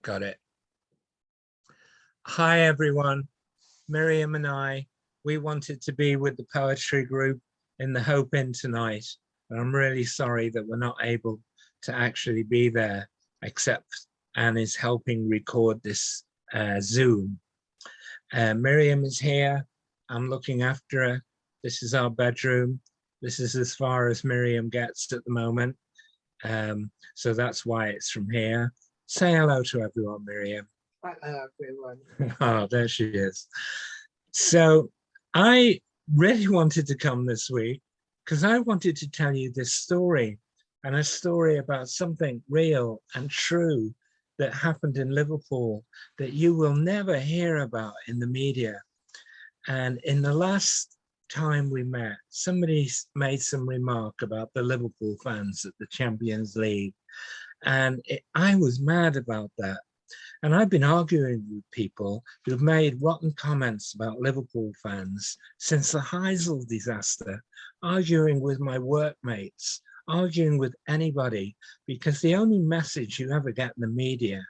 Got it. Hi, everyone. Miriam and I, we wanted to be with the poetry group in the Hope Inn tonight, but I'm really sorry that we're not able to actually be there, except Anne is helping record this Zoom. Miriam is here. I'm looking after her. This is our bedroom. This is as far as Miriam gets at the moment. So that's why it's from here. Say hello to everyone, Miriam. Hello, everyone. Oh, there she is. So I really wanted to come this week because I wanted to tell you this story, and a story about something real and true that happened in Liverpool that you will never hear about in the media. And in the last time we met, somebody made some remark about the Liverpool fans at the Champions League. And I was mad about that. And I've been arguing with people who've made rotten comments about Liverpool fans since the Heysel disaster, arguing with my workmates, arguing with anybody, because the only message you ever get in the media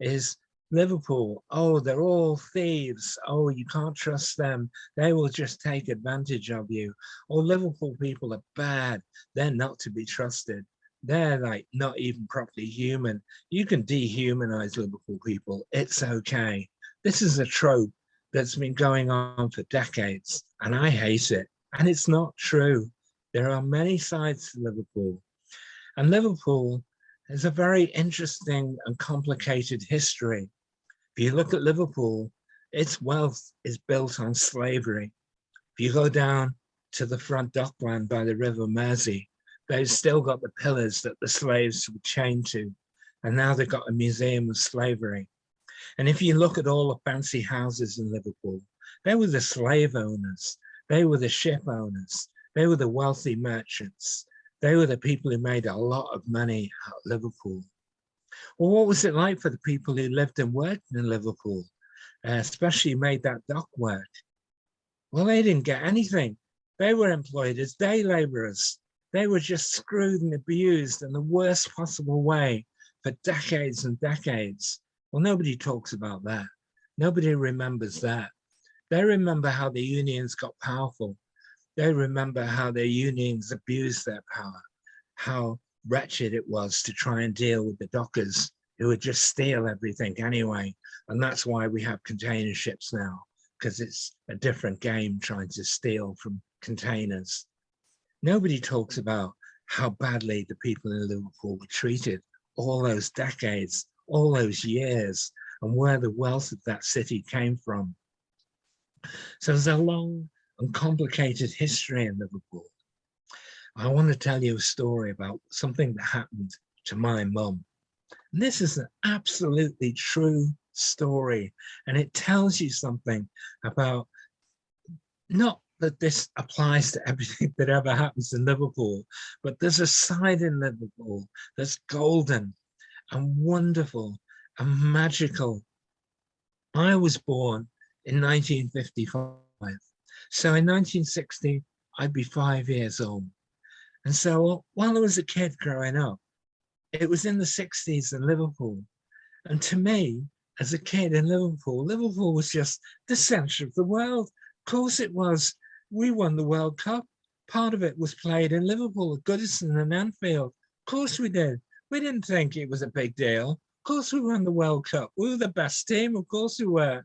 is Liverpool, oh, they're all thieves. Oh, you can't trust them. They will just take advantage of you. Or Liverpool people are bad. They're not to be trusted. They're like not even properly human. You can dehumanize Liverpool people. It's okay. This is a trope that's been going on for decades, and I hate it. And it's not true. There are many sides to Liverpool. And Liverpool has a very interesting and complicated history. If you look at Liverpool, its wealth is built on slavery. If you go down to the front dockland by the River Mersey, they've still got the pillars that the slaves were chained to. And now they've got a museum of slavery. And if you look at all the fancy houses in Liverpool, they were the slave owners. They were the ship owners. They were the wealthy merchants. They were the people who made a lot of money out of Liverpool. Well, what was it like for the people who lived and worked in Liverpool, especially made that dock work? Well, they didn't get anything. They were employed as day laborers. They were just screwed and abused in the worst possible way for decades and decades. Well, nobody talks about that. Nobody remembers that. They remember how the unions got powerful. They remember how their unions abused their power, how wretched it was to try and deal with the dockers who would just steal everything anyway. And that's why we have container ships now, because it's a different game trying to steal from containers. Nobody talks about how badly the people in Liverpool were treated all those decades, all those years, and where the wealth of that city came from. So there's a long and complicated history in Liverpool. I want to tell you a story about something that happened to my mum. And this is an absolutely true story, and it tells you something about, not that this applies to everything that ever happens in Liverpool, but there's a side in Liverpool that's golden and wonderful and magical. I was born in 1955. So in 1960, I'd be 5 years old. And so while I was a kid growing up, it was in the 60s in Liverpool. And to me, as a kid in Liverpool, Liverpool was just the center of the world. Of course it was. We won the World Cup. Part of it was played in Liverpool at Goodison and Anfield. Of course we did. We didn't think it was a big deal. Of course we won the World Cup. We were the best team. Of course we were.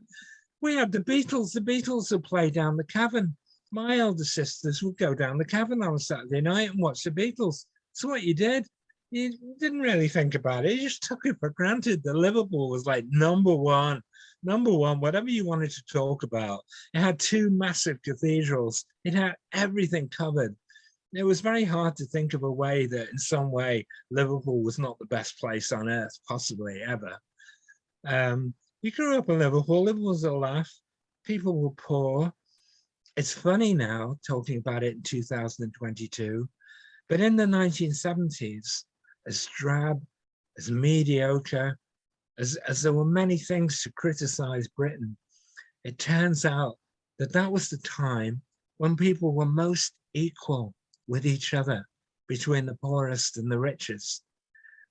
We had the Beatles. The Beatles would play down the cavern. My elder sisters would go down the cavern on a Saturday night and watch the Beatles. So what you did, you didn't really think about it. You just took it for granted that Liverpool was like number one, whatever you wanted to talk about. It had two massive cathedrals. It had everything covered. It was very hard to think of a way that in some way Liverpool was not the best place on earth, possibly ever. You grew up in Liverpool. Liverpool was a laugh. People were poor. It's funny now talking about it in 2022, but in the 1970s, as drab, as mediocre, as there were many things to criticize Britain, it turns out that that was the time when people were most equal with each other, between the poorest and the richest.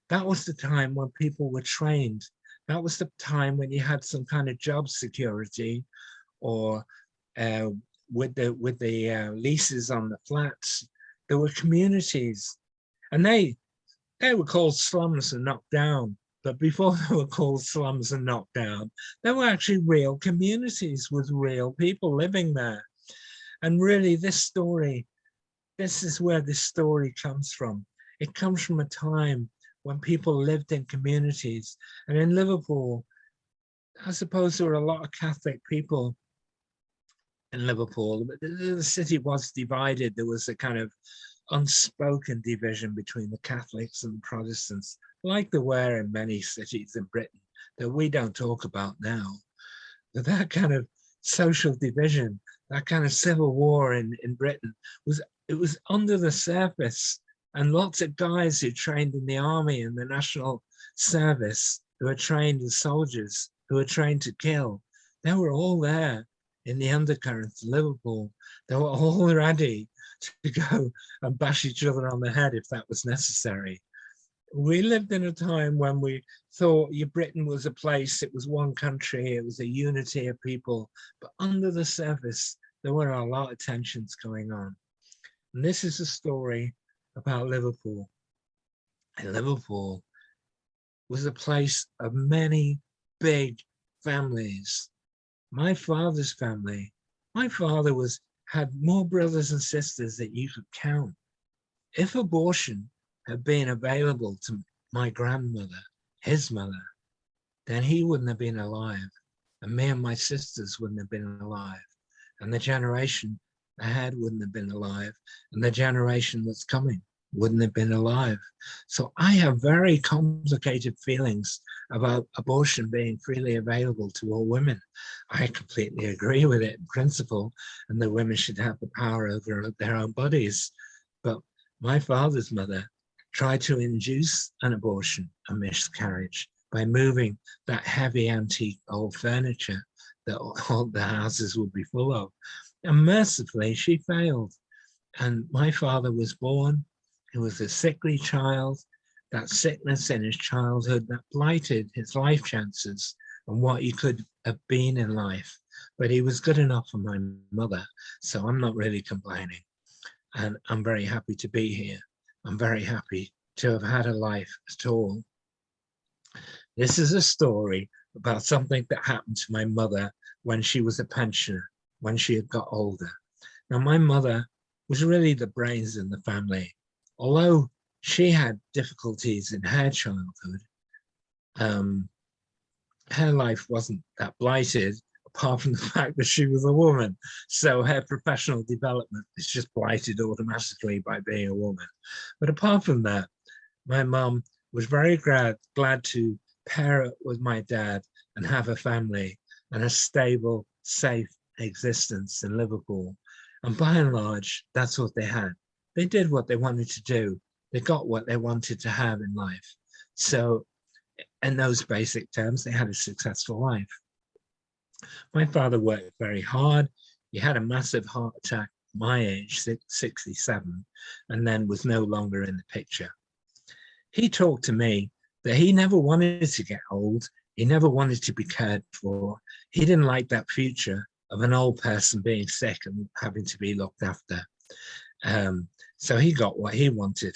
That was the time when people were trained. That was the time when you had some kind of job security, or with the leases on the flats, there were communities, and they were called slums and knocked down. But before they were called slums and knocked down, there were actually real communities with real people living there. And really, this is where this story comes from. It comes from a time when people lived in communities. And in Liverpool, I suppose there were a lot of Catholic people in Liverpool. The city was divided. There was a kind of unspoken division between the Catholics and the Protestants, like there were in many cities in Britain that we don't talk about now. But that kind of social division, that kind of civil war in Britain, was under the surface. And lots of guys who trained in the army and the national service, who were trained as soldiers, who were trained to kill, they were all there in the undercurrents of Liverpool. They were all ready to go and bash each other on the head if that was necessary. We lived in a time when we thought Britain was a place, it was one country, it was a unity of people, but under the surface, there were a lot of tensions going on. And this is a story about Liverpool. And Liverpool was a place of many big families. My father's family, my father had more brothers and sisters that you could count. If abortion had been available to my grandmother, his mother, then he wouldn't have been alive. And me and my sisters wouldn't have been alive. And the generation ahead wouldn't have been alive. And the generation that's coming wouldn't have been alive. So I have very complicated feelings about abortion being freely available to all women. I completely agree with it in principle, and that women should have the power over their own bodies. But my father's mother tried to induce an abortion, a miscarriage, by moving that heavy antique old furniture that all the houses would be full of. And mercifully, she failed. And my father was born. He was a sickly child. That sickness in his childhood that blighted his life chances and what he could have been in life. But he was good enough for my mother, so I'm not really complaining. And I'm very happy to be here. I'm very happy to have had a life at all. This is a story about something that happened to my mother when she was a pensioner, when she had got older. Now, my mother was really the brains in the family. Although she had difficulties in her childhood, her life wasn't that blighted, apart from the fact that she was a woman. So her professional development is just blighted automatically by being a woman. But apart from that, my mum was very glad to pair up with my dad and have a family and a stable, safe existence in Liverpool. And by and large, that's what they had. They did what they wanted to do. They got what they wanted to have in life. So in those basic terms, they had a successful life. My father worked very hard. He had a massive heart attack at my age, 67, and then was no longer in the picture. He talked to me that he never wanted to get old. He never wanted to be cared for. He didn't like that future of an old person being sick and having to be looked after. So he got what he wanted.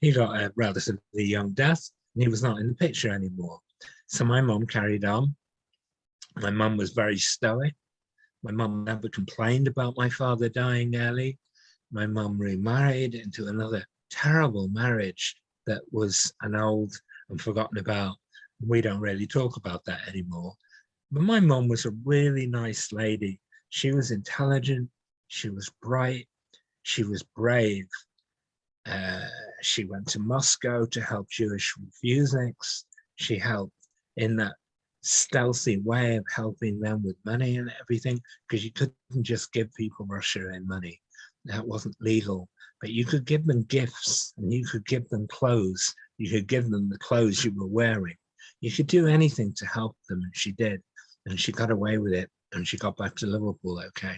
He got a relatively young death, and he was not in the picture anymore. So my mum carried on. My mum was very stoic. My mum never complained about my father dying early. My mum remarried into another terrible marriage that was annulled and forgotten about. We don't really talk about that anymore. But my mum was a really nice lady. She was intelligent. She was bright. She was brave. She went to Moscow to help Jewish refuseniks. She helped in that stealthy way of helping them with money and everything, because you couldn't just give people Russia in money. That wasn't legal. But you could give them gifts, and you could give them clothes. You could give them the clothes you were wearing. You could do anything to help them, and she did. And she got away with it, and she got back to Liverpool okay.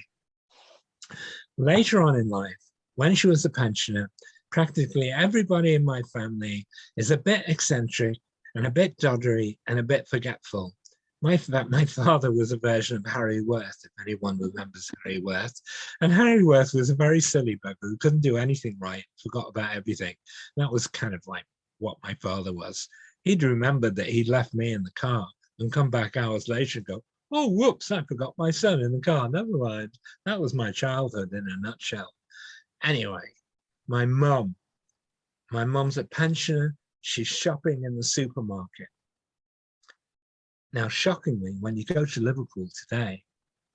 Later on in life, when she was a pensioner, practically everybody in my family is a bit eccentric and a bit doddery and a bit forgetful. My father was a version of Harry Worth, if anyone remembers Harry Worth. And Harry Worth was a very silly bugger who couldn't do anything right, forgot about everything. That was kind of like what my father was. He'd remembered that he'd left me in the car and come back hours later and go, oh, whoops, I forgot my son in the car. Never mind. That was my childhood in a nutshell. Anyway, my mom's a pensioner. She's shopping in the supermarket. Now, shockingly, when you go to Liverpool today,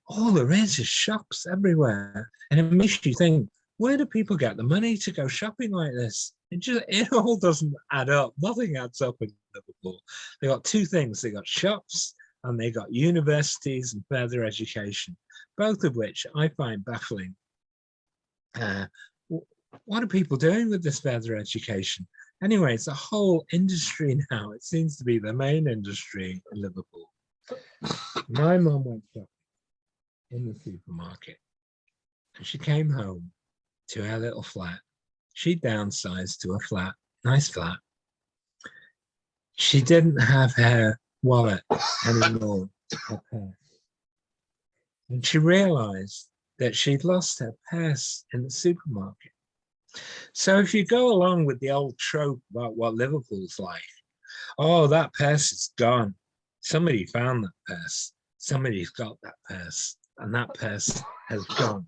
all there is shops everywhere. And it makes you think, where do people get the money to go shopping like this? It all doesn't add up. Nothing adds up in Liverpool. They got two things. They got shops and they got universities and further education, both of which I find baffling. What are people doing with this further education? Anyway, it's a whole industry now. It seems to be the main industry in Liverpool. My mum went shopping in the supermarket and she came home to her little flat. She downsized to a flat, nice flat. She didn't have her wallet anymore, her purse. And she realized that she'd lost her purse in the supermarket. So if you go along with the old trope about what Liverpool's like, oh, that purse is gone. Somebody found that purse. Somebody's got that purse, and that purse has gone.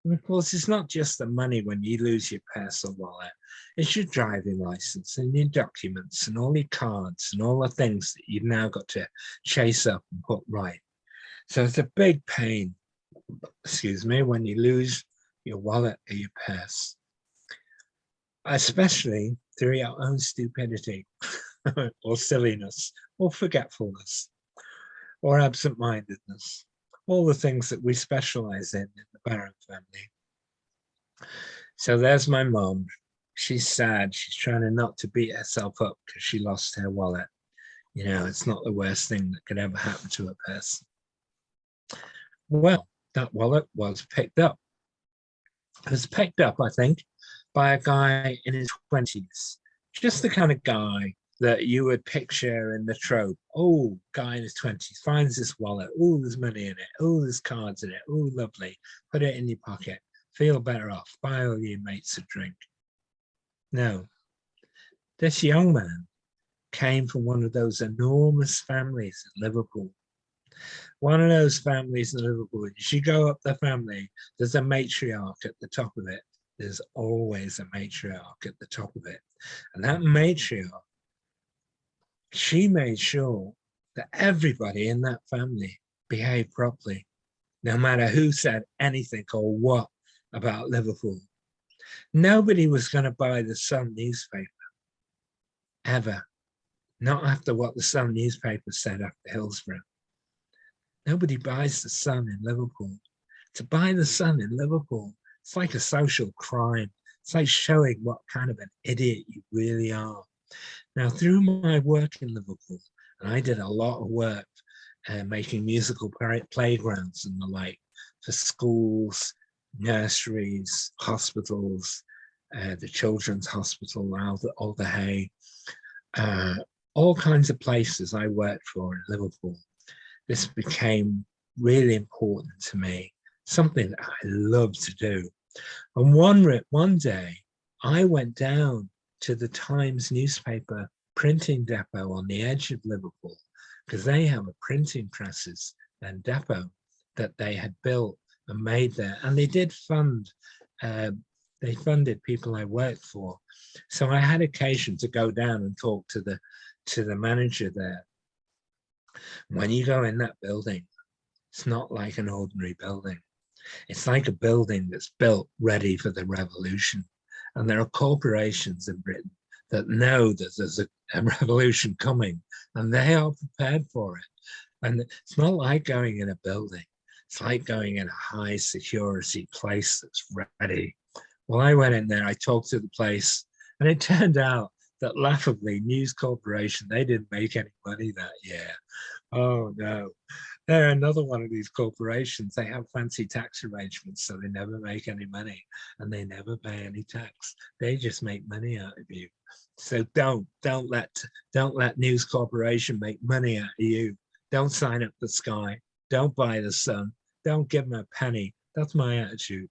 And of course, it's not just the money when you lose your purse or wallet. It's your driving license and your documents and all your cards and all the things that you've now got to chase up and put right. So it's a big pain, excuse me, when you lose your wallet or your purse, especially through your own stupidity or silliness or forgetfulness or absent-mindedness, all the things that we specialize in the Barron family. So there's my mom. She's sad. She's trying not to beat herself up because she lost her wallet. You know, it's not the worst thing that could ever happen to a person. Well, that wallet was picked up. It was picked up, I think, by a guy in his 20s, just the kind of guy that you would picture in the trope. Oh, guy in his 20s finds this wallet. Oh, there's money in it. Oh, there's cards in it. Oh, lovely. Put it in your pocket. Feel better off. Buy all your mates a drink. No, this young man came from one of those enormous families in Liverpool. One of those families in Liverpool, as you go up the family, there's a matriarch at the top of it. There's always a matriarch at the top of it. And that matriarch, she made sure that everybody in that family behaved properly, no matter who said anything or what about Liverpool. Nobody was going to buy the Sun newspaper, ever. Not after what the Sun newspaper said after Hillsborough. Nobody buys the Sun in Liverpool. To buy the Sun in Liverpool, it's like a social crime. It's like showing what kind of an idiot you really are. Now, through my work in Liverpool, and I did a lot of work making musical playgrounds and the like for schools, nurseries, hospitals, the Children's Hospital, Alder Hay, all kinds of places I worked for in Liverpool. This became really important to me, something that I love to do. And one day, I went down to the Times newspaper printing depot on the edge of Liverpool, because they have a printing presses and depot that they had built and made there. And they did fund, they funded people I worked for. So I had occasion to go down and talk to the manager there. When you go in that building, it's not like an ordinary building. It's like a building that's built ready for the revolution. And there are corporations in Britain that know that there's a revolution coming and they are prepared for it. And it's not like going in a building. It's like going in a high security place that's ready. Well, I went in there, I talked to the place, and it turned out that laughably, News Corporation, they didn't make any money that year. Oh no. They're another one of these corporations. They have fancy tax arrangements, so they never make any money and they never pay any tax. They just make money out of you. So don't let News Corporation make money out of you. Don't sign up for Sky. Don't buy the Sun. Don't give them a penny. That's my attitude.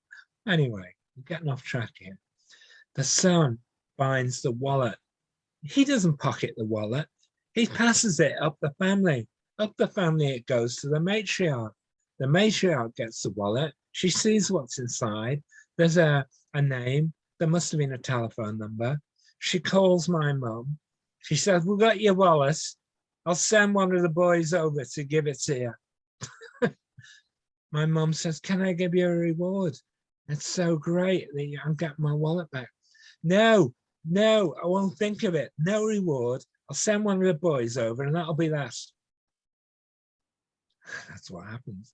Anyway, I'm getting off track here. The son finds the wallet. He doesn't pocket the wallet. He passes it up the family. Up the family it goes to the matriarch. The matriarch gets the wallet. She sees what's inside. There's a name. There must have been a telephone number. She calls my mum. She says, "We got your wallet. I'll send one of the boys over to give it to you." My mum says, "Can I give you a reward? It's so great that I'm getting my wallet back." No, I won't think of it. No reward. I'll send one of the boys over and that'll be that. That's what happens.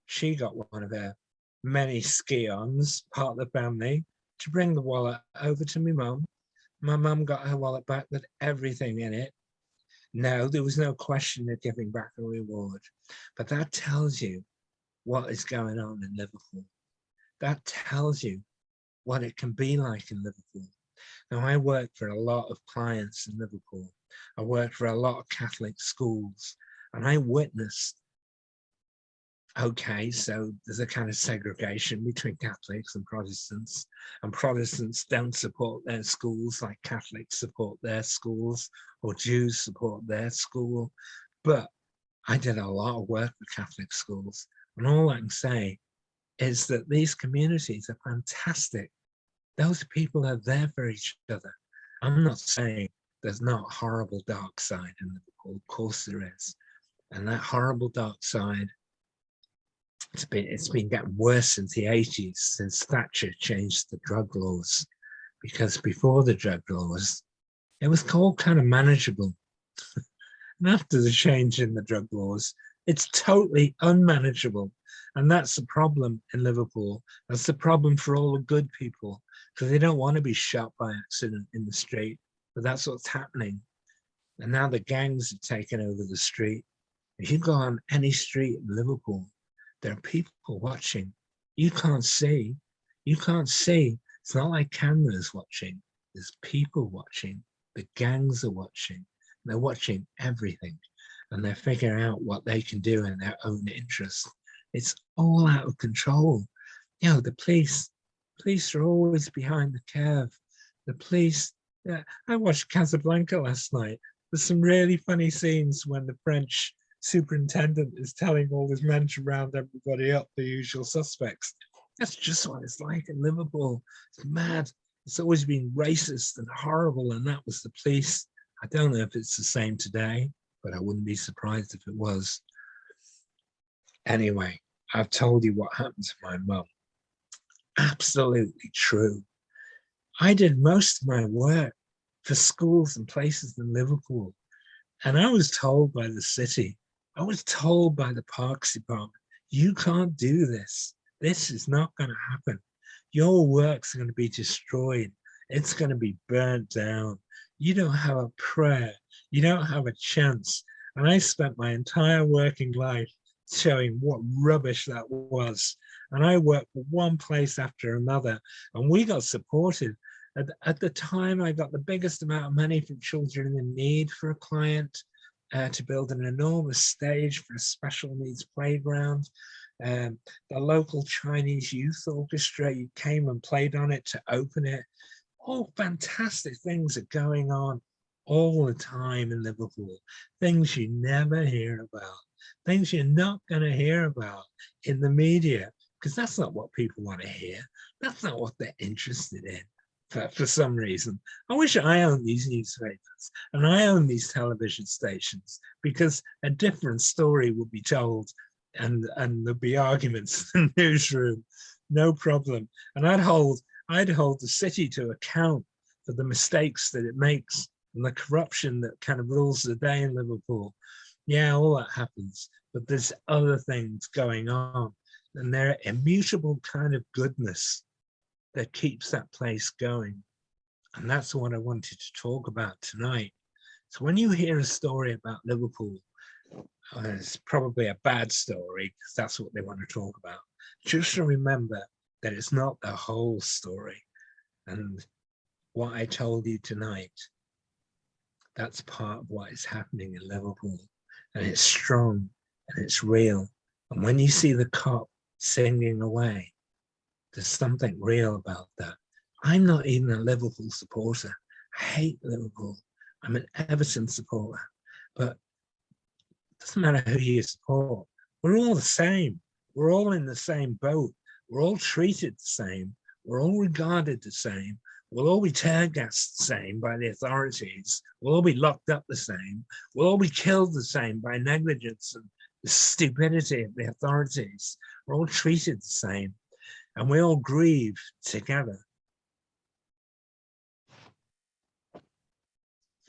She got one of her many ski-ons, part of the family, to bring the wallet over to my mum. My mum got her wallet back with everything in it. No, there was no question of giving back a reward. But that tells you what is going on in Liverpool. That tells you what it can be like in Liverpool. Now, I work for a lot of clients in Liverpool. I work for a lot of Catholic schools, and I witnessed, okay, so there's a kind of segregation between Catholics and Protestants don't support their schools like Catholics support their schools, or Jews support their school. But I did a lot of work with Catholic schools, and all I can say is that these communities are fantastic. Those people are there for each other. I'm not saying there's not a horrible dark side in Liverpool. Of course there is. And that horrible dark side, it's been getting worse since the 80s, since Thatcher changed the drug laws. Because before the drug laws, it was all kind of manageable. And after the change in the drug laws, it's totally unmanageable. And that's the problem in Liverpool. That's the problem for all the good people, because they don't want to be shot by accident in the street, but that's what's happening. And now the gangs have taken over the street. If you go on any street in Liverpool, there are people watching. You can't see. It's not like cameras watching. There's people watching. The gangs are watching. They're watching everything. And they're figuring out what they can do in their own interest. It's all out of control. You know, the police are always behind the curve. The police, I watched Casablanca last night. There's some really funny scenes when the French superintendent is telling all his men to round everybody up, the usual suspects. That's just what it's like in Liverpool. It's mad. It's always been racist and horrible, and that was the police. I don't know if it's the same today, but I wouldn't be surprised if it was. Anyway, I've told you what happened to my mum. Absolutely true. I did most of my work for schools and places in Liverpool. And I was told by the city, I was told by the Parks Department, you can't do this. This is not going to happen. Your work's going to be destroyed. It's going to be burnt down. You don't have a prayer. You don't have a chance. And I spent my entire working life showing what rubbish that was. And I worked for one place after another, and we got supported. At the time, I got the biggest amount of money from Children in Need for a client to build an enormous stage for a special needs playground. The local Chinese youth orchestra came and played on it to open it. All fantastic things are going on all the time in Liverpool. Things you never hear about. Things you're not going to hear about in the media, because that's not what people want to hear. That's not what they're interested in for some reason. I wish I owned these newspapers and I own these television stations, because a different story would be told, and there'd be arguments in the newsroom, no problem. And I'd hold the city to account for the mistakes that it makes and the corruption that kind of rules the day in Liverpool. Yeah, all that happens, but there's other things going on, and they're immutable kind of goodness that keeps that place going. And that's what I wanted to talk about tonight. So when you hear a story about Liverpool, it's probably a bad story because that's what they want to talk about. Just to remember that it's not the whole story. And what I told you tonight, that's part of what is happening in Liverpool. And it's strong and it's real. And when you see the cop singing away, there's something real about that. I'm not even a Liverpool supporter. I hate Liverpool. I'm an Everton supporter. But it doesn't matter who you support. We're all the same. We're all in the same boat. We're all treated the same. We're all regarded the same. We'll all be tear gassed the same by the authorities. We'll all be locked up the same. We'll all be killed the same by negligence and the stupidity of the authorities. We're all treated the same. And we all grieve together.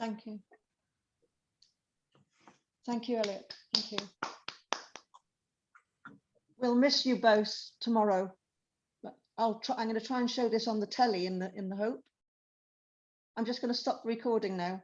Thank you. Thank you, Elliot. Thank you. We'll miss you both tomorrow. But I'm going to try and show this on the telly in the hope. I'm just going to stop recording now.